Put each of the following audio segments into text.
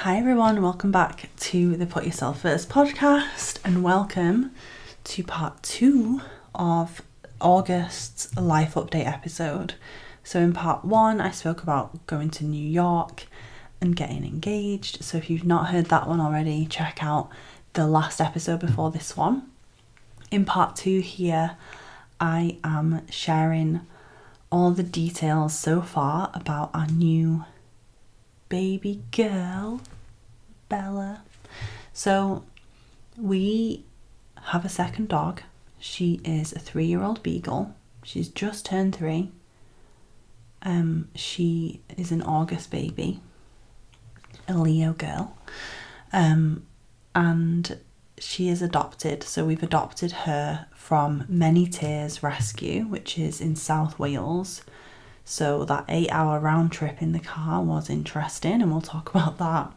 Hi everyone, welcome back to the Put Yourself First podcast and welcome to part 2 of August's life update episode. So in part 1 I spoke about going to New York and getting engaged. So if you've not heard that one already, check out the last episode before this one. In part 2 here I am sharing all the details so far about our new baby girl, Bella. So we have a second dog. She is a 3-year-old Beagle. She's just turned 3. She is an August baby, a Leo girl. And she is adopted. So we've adopted her from Many Tears Rescue, which is in South Wales. So that 8-hour round trip in the car was interesting, and we'll talk about that.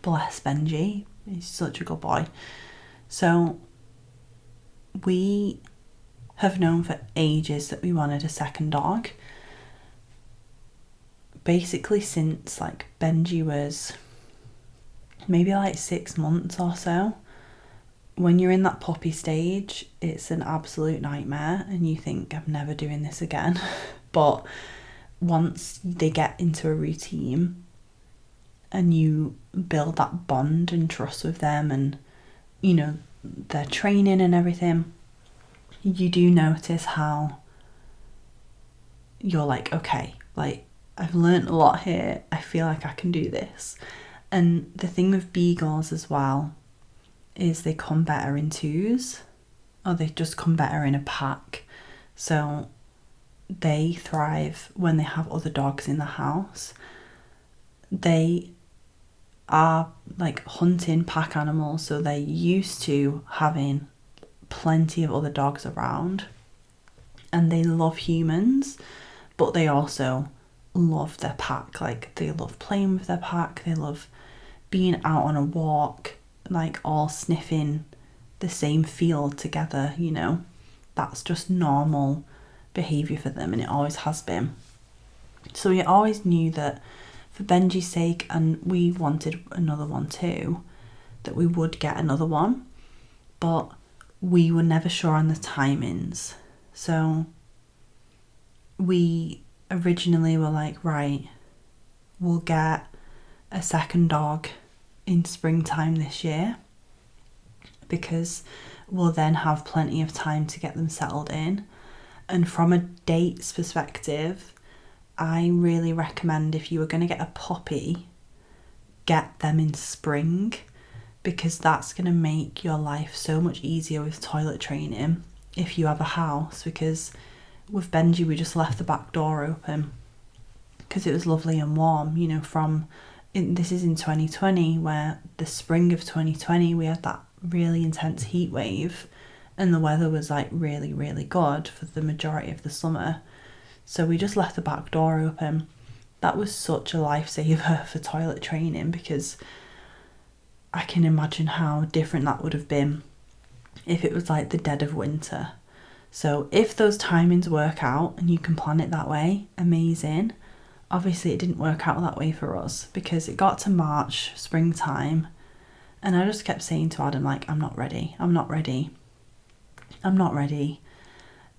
Bless Benji, he's such a good boy. So we have known for ages that we wanted a second dog. Basically since Benji was maybe 6 months or so. When you're in that puppy stage, it's an absolute nightmare and you think, I'm never doing this again. But once they get into a routine and you build that bond and trust with them and, their training and everything, you do notice how you're okay, I've learnt a lot here. I feel like I can do this. And the thing with beagles as well is they come better in twos, or they just come better in a pack. So they thrive when they have other dogs in the house. They are hunting pack animals, so they're used to having plenty of other dogs around, and they love humans, but they also love their pack. They love playing with their pack, they love being out on a walk, all sniffing the same field together. That's just normal behaviour for them, and it always has been. So we always knew that for Benji's sake, and we wanted another one too, that we would get another one, but we were never sure on the timings. So we originally were right, we'll get a second dog in springtime this year, because we'll then have plenty of time to get them settled in. And from a dates perspective, I really recommend, if you were going to get a puppy, get them in spring, because that's going to make your life so much easier with toilet training if you have a house. Because with Benji, we just left the back door open because it was lovely and warm, this is in 2020, where the spring of 2020 we had that really intense heat wave and the weather was really, really good for the majority of the summer. So we just left the back door open. That was such a lifesaver for toilet training, because I can imagine how different that would have been if it was the dead of winter. So if those timings work out and you can plan it that way, amazing. Obviously it didn't work out that way for us, because it got to March, springtime, and I just kept saying to Adam, I'm not ready.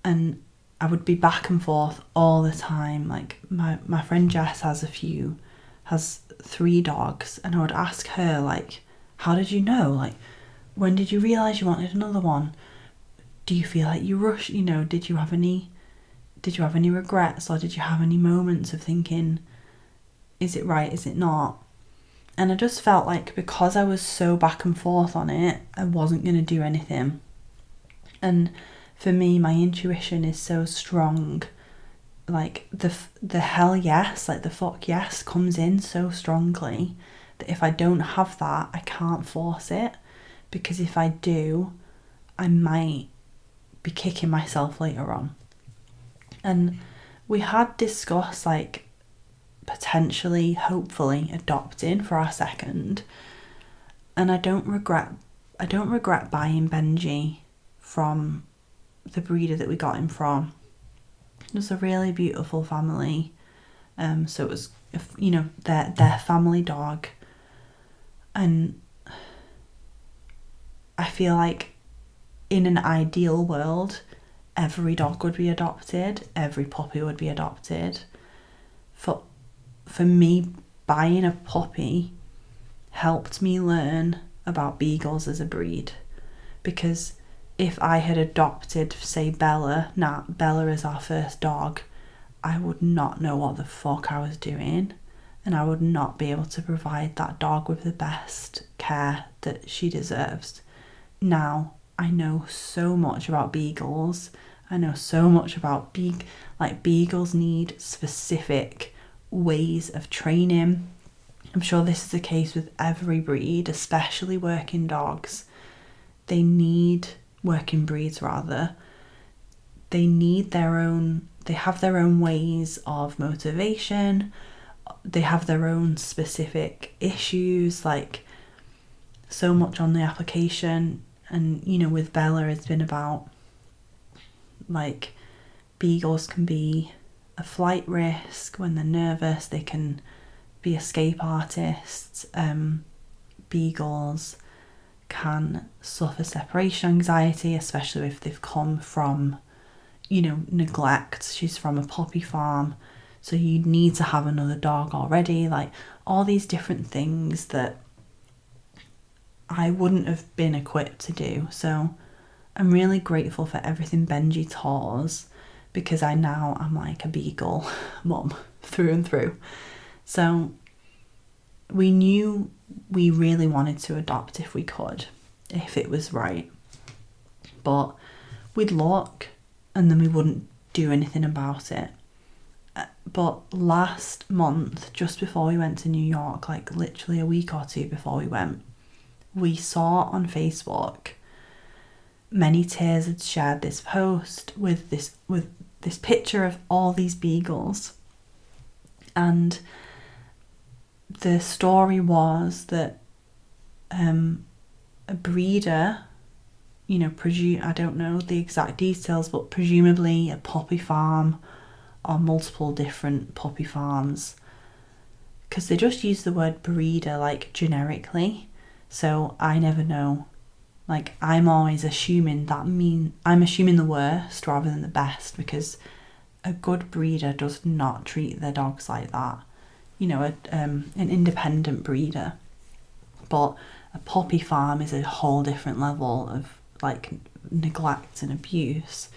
And I would be back and forth all the time. My friend Jess has 3 dogs, and I would ask her, how did you know? When did you realise you wanted another one? Do you feel like you rushed? Did you have any regrets, or did you have any moments of thinking, is it right, is it not? And I just felt because I was so back and forth on it, I wasn't going to do anything. And for me, my intuition is so strong. The hell yes, the fuck yes comes in so strongly that if I don't have that, I can't force it. Because if I do, I might be kicking myself later on. And we had discussed potentially, hopefully adopting for our second. And I don't regret buying Benji from the breeder that we got him from. It was a really beautiful family. So it was, their family dog. And I feel like in an ideal world, every dog would be adopted, every puppy would be adopted. For me, buying a puppy helped me learn about beagles as a breed, because if I had adopted, say, Bella is our first dog, I would not know what the fuck I was doing, and I would not be able to provide that dog with the best care that she deserves. Now I know so much about beagles. I know so much about beagles need specific ways of training. I'm sure this is the case with every breed, especially working dogs. Working breeds rather. They have their own ways of motivation. They have their own specific issues, like so much on the application. And, with Bella, it's been about, like, beagles can be a flight risk when they're nervous. They can be escape artists. Beagles can suffer separation anxiety, especially if they've come from, neglect. She's from a puppy farm, so you need to have another dog already. Like, all these different things that I wouldn't have been equipped to do. So I'm really grateful for everything Benji taught us, because I'm like a beagle mum through and through. So we knew we really wanted to adopt if we could, if it was right. But we'd look and then we wouldn't do anything about it. But last month, just before we went to New York, like literally a week or two before we went, we saw on Facebook Many Tears had shared this post with this picture of all these beagles. And the story was that a breeder, I don't know the exact details, but presumably a puppy farm or multiple different puppy farms, because they just use the word breeder like generically. So I never know. Like, I'm always assuming I'm assuming the worst rather than the best, because a good breeder does not treat their dogs like that. An independent breeder. But a puppy farm is a whole different level of like neglect and abuse.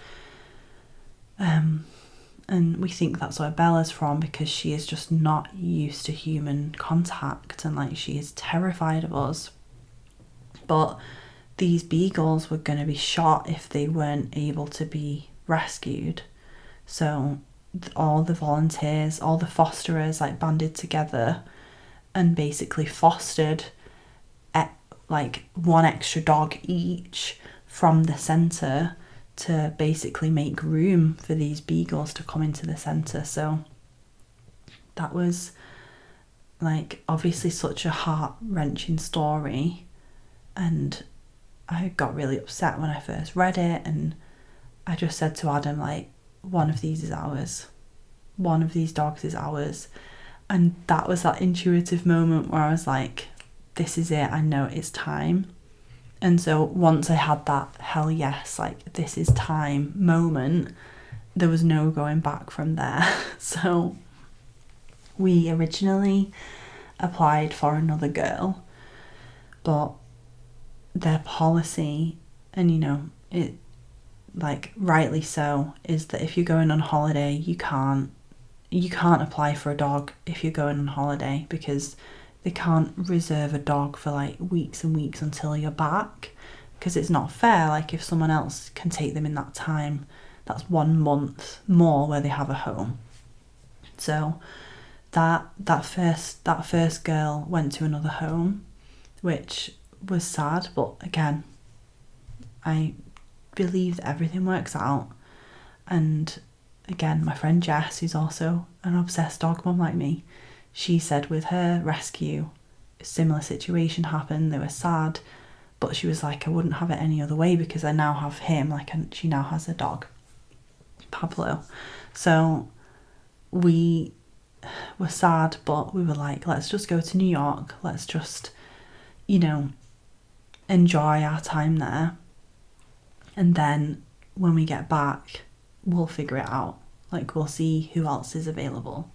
And we think that's where Bella's from, because she is just not used to human contact, and like she is terrified of us. But these beagles were going to be shot if they weren't able to be rescued. So all the volunteers, all the fosterers like banded together and basically fostered like one extra dog each from the centre to basically make room for these beagles to come into the centre. So that was like obviously such a heart-wrenching story, and I got really upset when I first read it, and I just said to Adam, like, one of these is ours. One of these dogs is ours. And that was that intuitive moment where I was like, this is it, I know it's time. And so once I had that hell yes, like this is time moment, there was no going back from there. So we originally applied for another girl, but their policy, and it, like rightly so, is that if you're going on holiday, you can't apply for a dog if you're going on holiday, because they can't reserve a dog for like weeks and weeks until you're back, because it's not fair. Like if someone else can take them in that time, that's 1 month more where they have a home. So that first girl went to another home, which was sad, but again, I believe that everything works out. And again, my friend Jess, who's also an obsessed dog mum like me, she said with her rescue, a similar situation happened. They were sad, but she was like, I wouldn't have it any other way, because I now have him, like, and she now has a dog, Pablo. So we were sad, but we were like, let's just go to New York. Let's just you know, enjoy our time there. And then when we get back, we'll figure it out. Like, we'll see who else is available.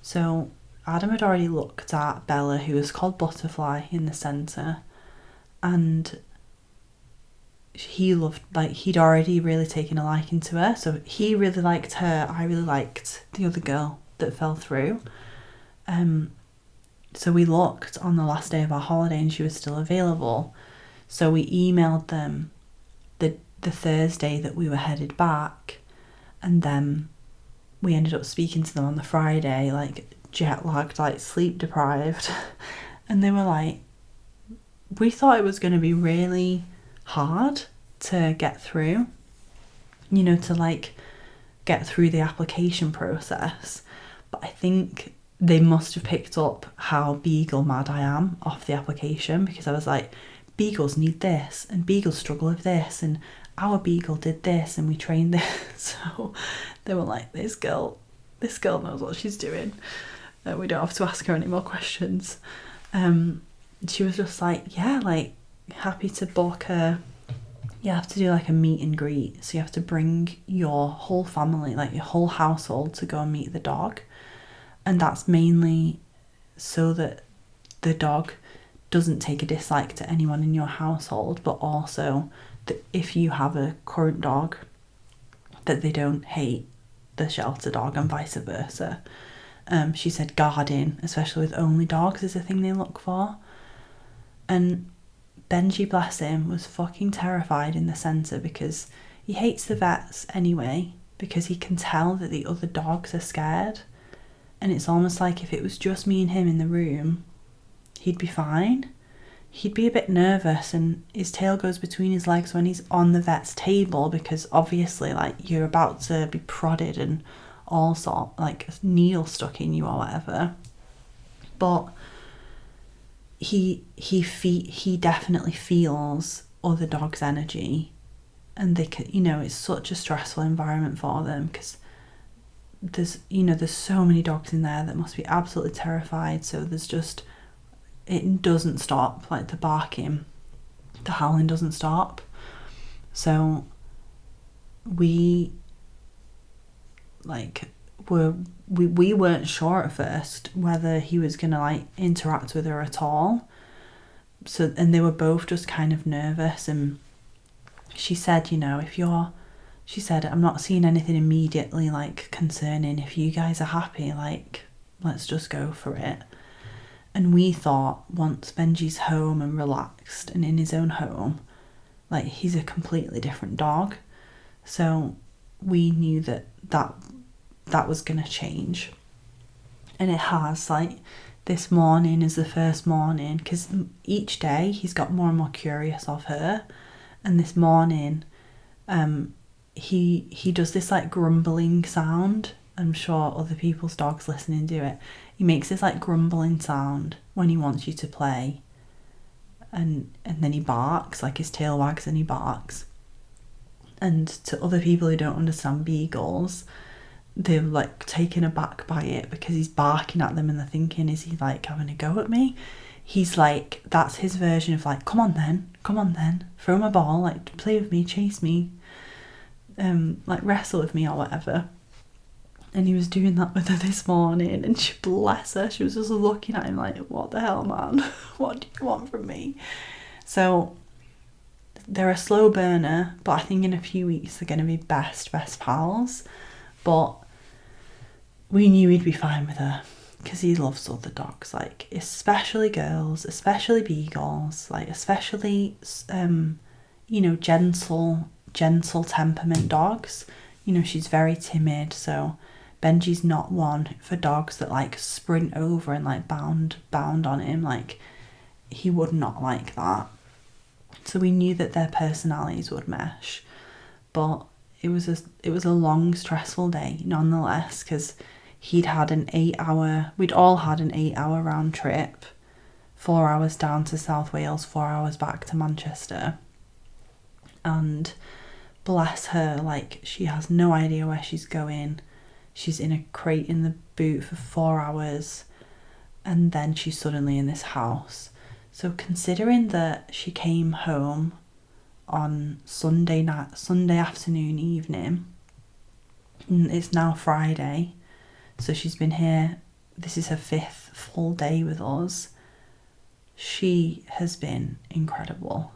So Adam had already looked at Bella, who was called Butterfly, in the centre, and he loved, like, he'd already really taken a liking to her. So he really liked her. I really liked the other girl that fell through. So we looked on the last day of our holiday and she was still available. So we emailed them the Thursday that we were headed back, and then we ended up speaking to them on the Friday, like jet lagged, like sleep deprived. And they were like, we thought it was going to be really hard to get through, you know, to like get through the application process. But I think they must have picked up how Beagle mad I am off the application, because I was like, Beagles need this, and Beagles struggle with this, and our Beagle did this, and we trained this. So they were like, this girl knows what she's doing. We don't have to ask her any more questions. She was just like, yeah, like, happy to book her. You have to do like a meet and greet. So you have to bring your whole family, like your whole household, to go and meet the dog. And that's mainly so that the dog doesn't take a dislike to anyone in your household, but also that if you have a current dog, that they don't hate the shelter dog, and vice versa. She said guarding, especially with only dogs, is a thing they look for. And Benji, bless him, was fucking terrified in the centre, because he hates the vets anyway, because he can tell that the other dogs are scared. And it's almost like if it was just me and him in the room, he'd be fine. He'd be a bit nervous, and his tail goes between his legs when he's on the vet's table, because obviously, like, you're about to be prodded and all sort, like a needle stuck in you or whatever. But he definitely feels other dogs' energy, and they can, you know, it's such a stressful environment for them, because there's so many dogs in there that must be absolutely terrified. So there's just, it doesn't stop, like the barking, the howling doesn't stop. So we weren't sure at first whether he was gonna like interact with her at all. So, and they were both just kind of nervous. And she said, you know, she said, I'm not seeing anything immediately like concerning. If you guys are happy, like, let's just go for it. And we thought, once Benji's home and relaxed and in his own home, like, he's a completely different dog. So we knew that was going to change. And it has. Like, this morning is the first morning, because each day he's got more and more curious of her. And this morning, he does this like grumbling sound. I'm sure other people's dogs listening do it. He makes this like grumbling sound when he wants you to play, and then he barks, like his tail wags and he barks. And to other people who don't understand beagles, they're like taken aback by it, because he's barking at them and they're thinking, is he like having a go at me? He's like, that's his version of like, come on then, throw my ball, like play with me, chase me, like wrestle with me or whatever. And he was doing that with her this morning, and she, bless her, she was just looking at him like, what the hell, man? What do you want from me? So they're a slow burner, but I think in a few weeks they're going to be best pals. But we knew he'd be fine with her, because he loves other dogs, like especially girls, especially beagles, like especially gentle temperament dogs. You know, she's very timid, so Benji's not one for dogs that like sprint over and like bound on him. Like, he would not like that. So we knew that their personalities would mesh. But it was a long, stressful day nonetheless, because we'd all had an 8-hour round trip, 4 hours down to South Wales, 4 hours back to Manchester. And bless her, like, she has no idea where she's going. She's in a crate in the boot for 4 hours, and then she's suddenly in this house. So considering that she came home on Sunday afternoon, evening, and it's now Friday, so she's been here, this is her 5th full day with us. She has been incredible.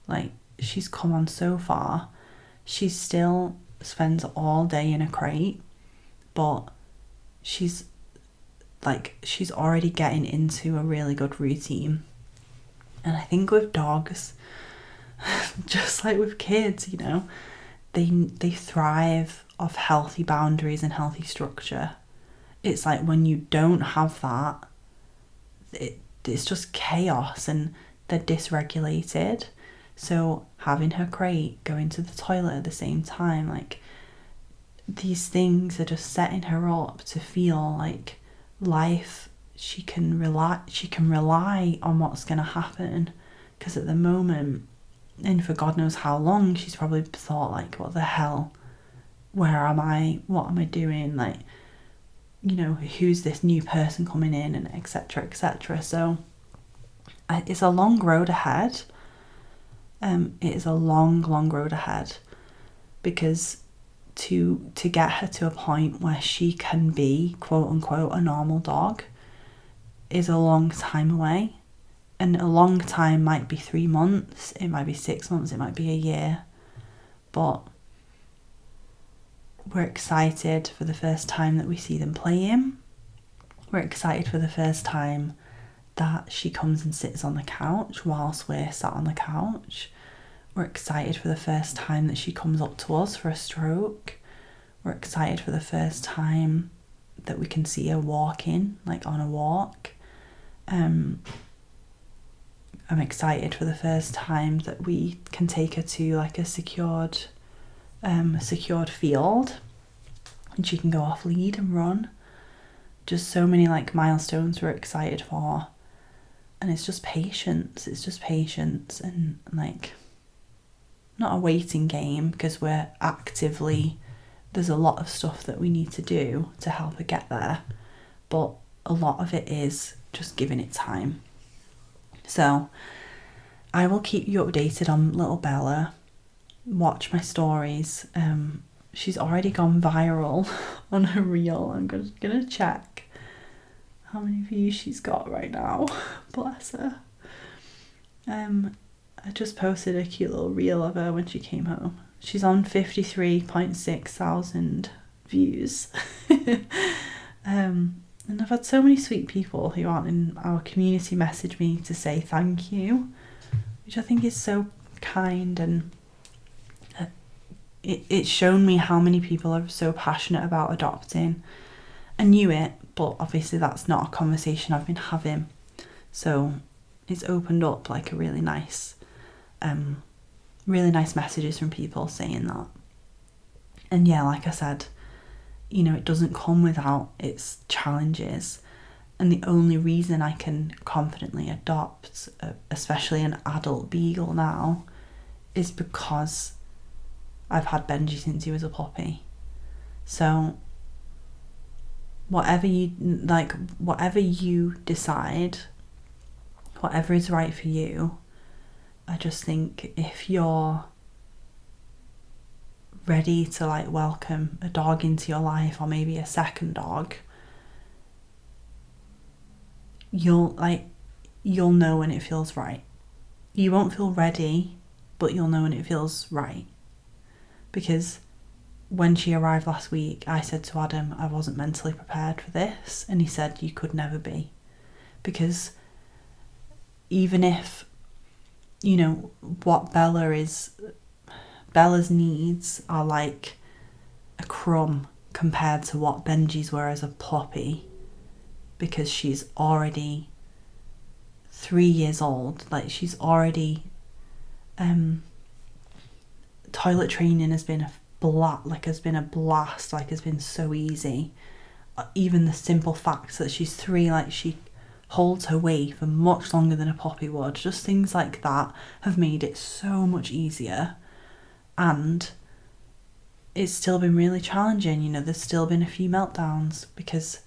Like, she's come on so far. She still spends all day in a crate, but she's already getting into a really good routine. And I think with dogs, just like with kids, you know, they thrive off healthy boundaries and healthy structure. It's like when you don't have that, it's just chaos and they're dysregulated. So having her crate, going to the toilet at the same time, like, these things are just setting her up to feel like life, she can rely on what's going to happen. Because at the moment, and for God knows how long, she's probably thought like, what the hell, where am I, what am I doing, like, you know, who's this new person coming in, and etc, etc. So it's a long road ahead. It is a long road ahead, because to get her to a point where she can be, quote unquote, a normal dog is a long time away. And a long time might be 3 months, it might be 6 months, it might be a year. But we're excited for the first time that we see them playing. We're excited for the first time that she comes and sits on the couch whilst we're sat on the couch. We're excited for the first time that she comes up to us for a stroke. We're excited for the first time that we can see her walking, like on a walk. I'm excited for the first time that we can take her to like a secured field and she can go off lead and run. Just so many like milestones we're excited for. And it's just patience. It's just patience and like not a waiting game, because we're actively, there's a lot of stuff that we need to do to help her get there. But a lot of it is just giving it time. So I will keep you updated on little Bella. Watch my stories. She's already gone viral on her reel. I'm gonna check how many views she's got right now. Bless her. I just posted a cute little reel of her when she came home. She's on 53.6 thousand views. And I've had so many sweet people who aren't in our community message me to say thank you, which I think is so kind, and it's shown me how many people are so passionate about adopting. I knew it, but obviously that's not a conversation I've been having. So it's opened up like a really nice messages from people saying that. And yeah, like I said, you know, it doesn't come without its challenges. And the only reason I can confidently adopt, especially an adult Beagle now, is because I've had Benji since he was a puppy. So whatever you decide, whatever is right for you, I just think if you're ready to like welcome a dog into your life, or maybe a second dog, you'll know when it feels right. You won't feel ready, but you'll know when it feels right. Because when she arrived last week, I said to Adam, I wasn't mentally prepared for this, and he said, you could never be. Because even if, you know, what Bella's needs are like a crumb compared to what Benji's were as a puppy, because she's already 3 years old. Like, she's already toilet training has been a blast, like has been so easy. Even the simple fact that she's 3, like she holds her weight for much longer than a puppy would, just things like that have made it so much easier. And it's still been really challenging, you know, there's still been a few meltdowns because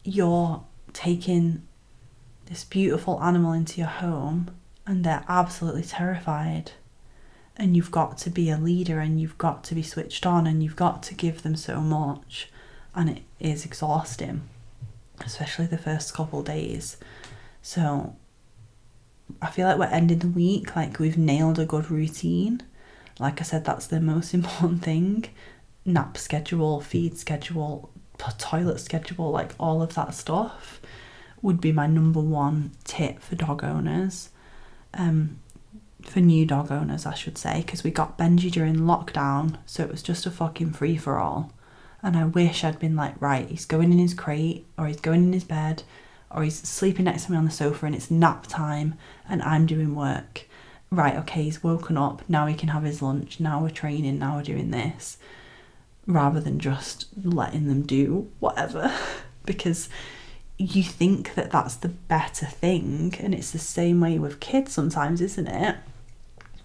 you're taking this beautiful animal into your home and they're absolutely terrified, and you've got to be a leader and you've got to be switched on and you've got to give them so much, and it is exhausting, especially the first couple days. So I feel like we're ending the week like we've nailed a good routine. Like I said, that's the most important thing. Nap schedule, feed schedule, toilet schedule, like all of that stuff would be my number one tip for dog owners. For new dog owners, I should say, because we got Benji during lockdown, so it was just a fucking free-for-all. And I wish I'd been like, right, he's going in his crate, or he's going in his bed, or he's sleeping next to me on the sofa and it's nap time and I'm doing work. Right, okay, he's woken up, now he can have his lunch, now we're training, now we're doing this. Rather than just letting them do whatever. Because you think that that's the better thing, and it's the same way with kids sometimes, isn't it?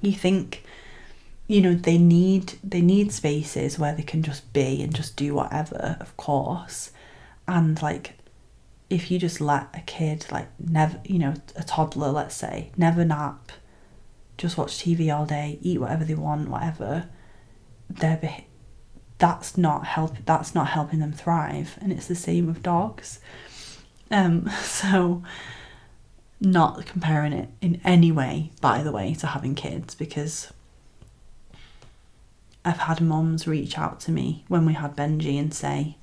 You think, you know, they need spaces where they can just be and just do whatever, of course. And like, if you just let a kid, like, never, you know, a toddler, let's say, never nap, just watch TV all day, eat whatever they want, whatever, that's not helping them thrive. And it's the same with dogs. So not comparing it in any way, by the way, to having kids, because I've had mums reach out to me when we had Benji and say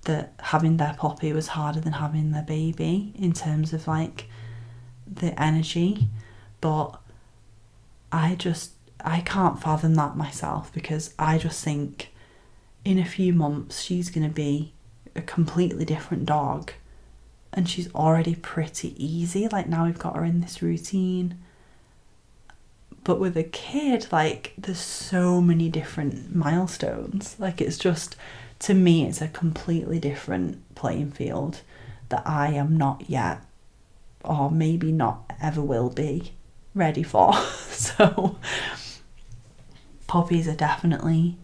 that having their puppy was harder than having their baby in terms of like the energy. But I can't fathom that myself, because I just think in a few months she's going to be a completely different dog, and she's already pretty easy. Like, now we've got her in this routine. But with a kid, like, there's so many different milestones. Like, it's just, to me, it's a completely different playing field that I am not yet, or maybe not ever will be, ready for. So puppies are definitely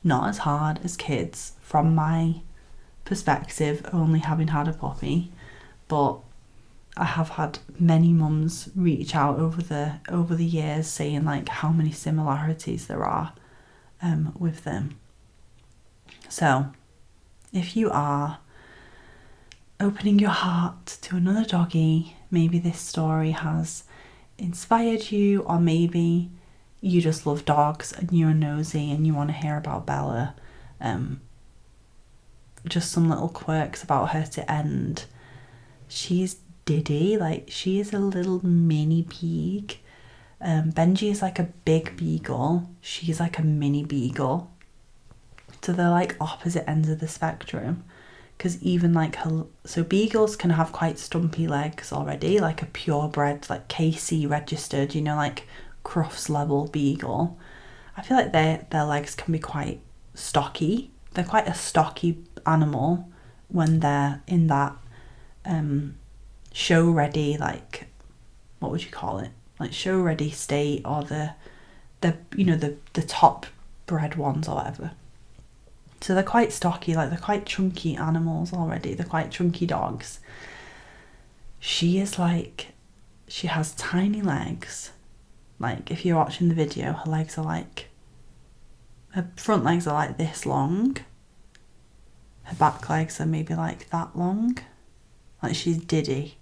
not as hard as kids from my perspective, only having had a puppy. But I have had many mums reach out over the years saying like how many similarities there are with them. So if you are opening your heart to another doggy, maybe this story has inspired you, or maybe you just love dogs and you're nosy and you want to hear about Bella. Just some little quirks about her to end. She's Diddy, like, she is a little mini pig. Benji is like a big beagle. She's like a mini beagle. So they're like opposite ends of the spectrum. Because even like so beagles can have quite stumpy legs already, like a purebred, like KC registered, you know, like Crufts level beagle. I feel like their legs can be quite stocky. They're quite a stocky animal when they're in that show ready, like, what would you call it, like show ready state, or the you know, the top bred ones or whatever. So they're quite stocky, like they're quite chunky animals already. They're quite chunky dogs. She is like, she has tiny legs. Like, if you're watching the video, her legs are like, her front legs are like this long. Her back legs are maybe like that long. Like, she's Diddy.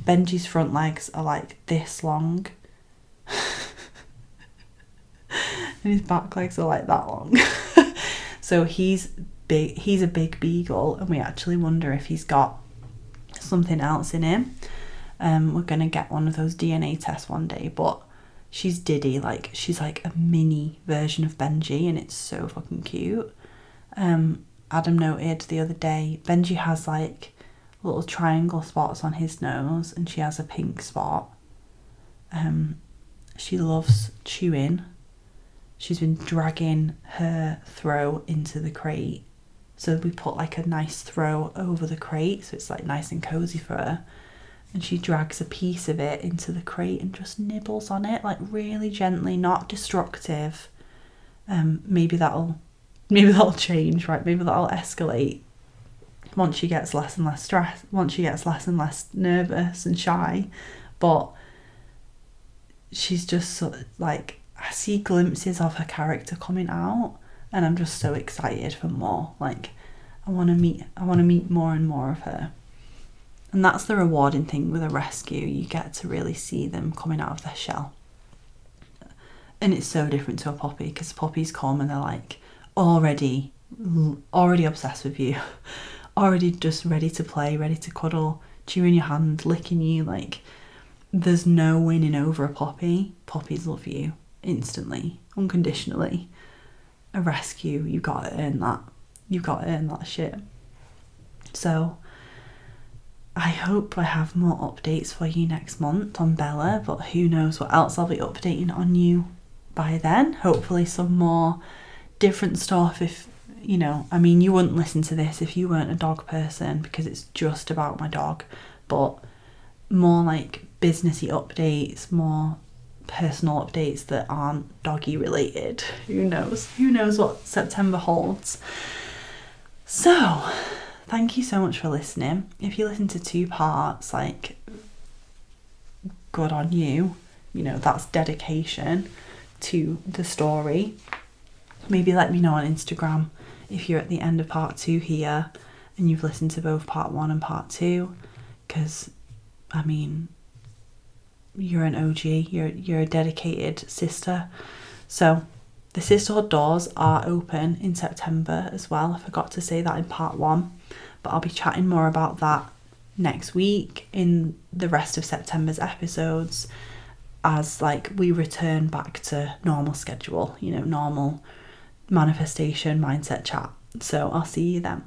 Benji's front legs are like this long. And his back legs are like that long. So he's big. He's a big beagle, and we actually wonder if he's got something else in him. We're gonna get one of those DNA tests one day, but she's Diddy. Like, she's like a mini version of Benji, and it's so fucking cute. Adam noted the other day, Benji has like little triangle spots on his nose, and she has a pink spot. She loves chewing. She's been dragging her throw into the crate. So we put like a nice throw over the crate, so it's like nice and cozy for her. And she drags a piece of it into the crate and just nibbles on it, like really gently, not destructive. Maybe that'll change, right? Maybe that'll escalate. once she gets less and less stressed, once she gets less and less nervous and shy. But she's just sort of like, I see glimpses of her character coming out, and I'm just so excited for more. Like, I want to meet more and more of her. And that's the rewarding thing with a rescue. You get to really see them coming out of their shell. And it's so different to a puppy, because puppies come and they're like already obsessed with you, already just ready to play, ready to cuddle, chewing your hand, licking you. Like, there's no winning over a puppy. Puppies love you instantly, unconditionally. A rescue, you've got to earn that. You've got to earn that shit. So I hope I have more updates for you next month on Bella, but who knows what else I'll be updating on you by then. Hopefully some more different stuff. If, you know, I mean, you wouldn't listen to this if you weren't a dog person, because it's just about my dog, but more like businessy updates, more personal updates that aren't doggy related. Who knows what September holds. So thank you so much for listening. If you listen to 2 parts, like, good on you. You know, that's dedication to the story. Maybe let me know on Instagram if you're at the end of part 2 here and you've listened to both part 1 and part 2, because I mean, you're an OG, you're a dedicated sister. So the sisterhood doors are open in September as well. I forgot to say that in part 1, but I'll be chatting more about that next week in the rest of September's episodes, as like we return back to normal schedule, you know, normal manifestation mindset chat. So I'll see you then.